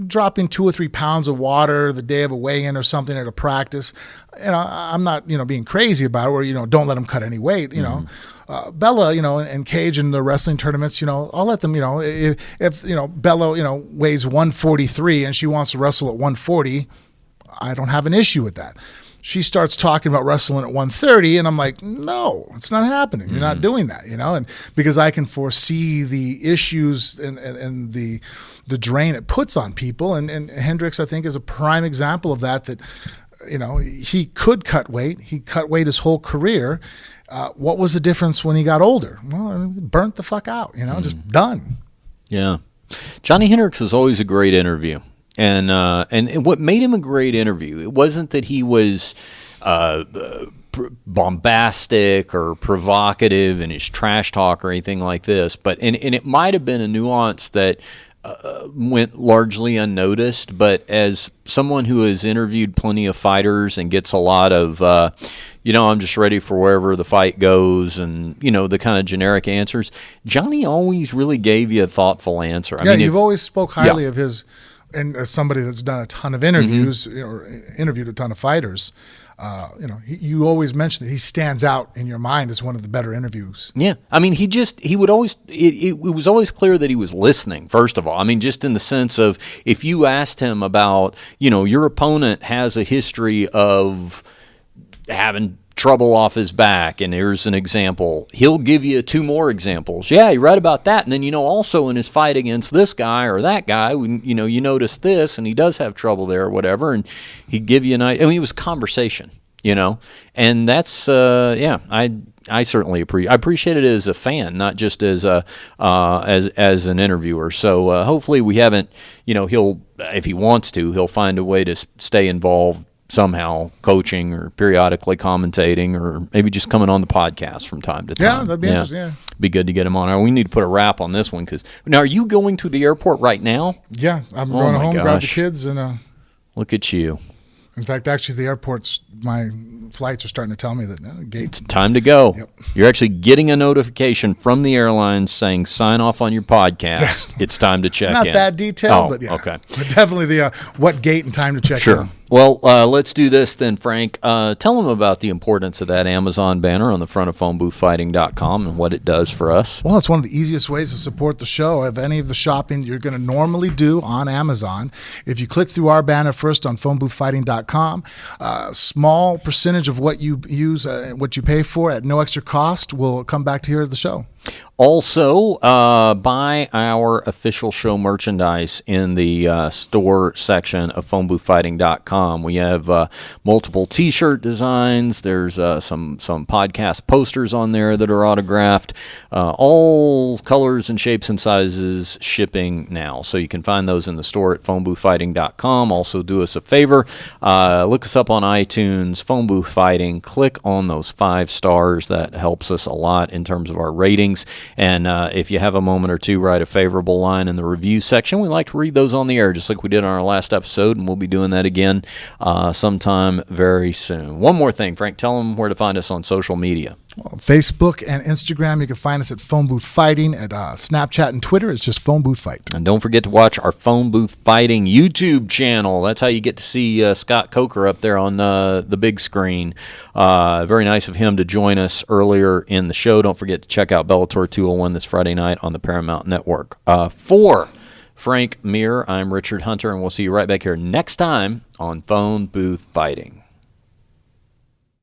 dropping 2 or 3 pounds of water the day of a weigh-in or something at a practice, I'm not, being crazy about it, where, don't let them cut any weight, Bella, and Cage in the wrestling tournaments, I'll let them, if Bella, weighs 143 and she wants to wrestle at 140, I don't have an issue with that. She starts talking about wrestling at 130, and I'm like, no, it's not happening. You're not doing that, and because I can foresee the issues and the drain it puts on people. And Hendricks, I think, is a prime example of that, he could cut weight. He cut weight his whole career. What was the difference when he got older? Well, burnt the fuck out, just done.
Yeah. Johnny Hendricks was always a great interview. And what made him a great interview, it wasn't that he was bombastic or provocative in his trash talk or anything like this, but and it might have been a nuance that went largely unnoticed, but as someone who has interviewed plenty of fighters and gets a lot of, I'm just ready for wherever the fight goes, and, the kind of generic answers, Johnny always really gave you a thoughtful answer.
I mean, you've always spoke highly of his, and as somebody that's done a ton of interviews, or interviewed a ton of fighters, you always mention that he stands out in your mind as one of the better interviews.
Yeah. I mean, he would always, it was always clear that he was listening, first of all. I mean, just in the sense of, if you asked him about, your opponent has a history of having trouble off his back, and here's an example, he'll give you 2 more examples. Yeah, you're right about that. And then, also in his fight against this guy or that guy, you notice this, and he does have trouble there or whatever, and he'd give you it was conversation, and that's, I certainly appreciate it as a fan, not just as as an interviewer. So hopefully we haven't, he'll, if he wants to, he'll find a way to stay involved somehow, coaching or periodically commentating, or maybe just coming on the podcast from time to time.
Yeah, that'd be interesting. Yeah.
Be good to get him on. We need to put a wrap on this one, because now, are you going to the airport right now?
Yeah, I'm going home, grab the kids, and
look at you.
In fact, actually, the airport's, my flights are starting to tell me that
it's time to go. Yep. You're actually getting a notification from the airlines saying, sign off on your podcast. It's time to check in.
Not that detailed, but yeah.
Okay.
But definitely the what gate and time to check in.
Well, let's do this then, Frank. Tell them about the importance of that Amazon banner on the front of phoneboothfighting.com and what it does for us.
Well, it's one of the easiest ways to support the show of any of the shopping you're going to normally do on Amazon. If you click through our banner first on phoneboothfighting.com, a small percentage of what you use, what you pay for at no extra cost will come back to here at the show.
Also, buy our official show merchandise in the store section of phoneboothfighting.com. We have multiple T-shirt designs. There's some podcast posters on there that are autographed. All colors and shapes and sizes, shipping now. So you can find those in the store at phoneboothfighting.com. Also, do us a favor. Look us up on iTunes, Phone Booth Fighting. Click on those 5 stars. That helps us a lot in terms of our ratings. And if you have a moment or two, write a favorable line in the review section. We like to read those on the air, just like we did on our last episode, and we'll be doing that again sometime very soon. One more thing, Frank, tell them where to find us on social media.
Well, Facebook and Instagram, you can find us at Phone Booth Fighting. At Snapchat and Twitter, it's just Phone Booth Fight.
And don't forget to watch our Phone Booth Fighting YouTube channel. That's how you get to see Scott Coker up there on the big screen. Very nice of him to join us earlier in the show. Don't forget to check out Bellator 201 this Friday night on the Paramount Network. For Frank Mir, I'm Richard Hunter, and we'll see you right back here next time on Phone Booth Fighting.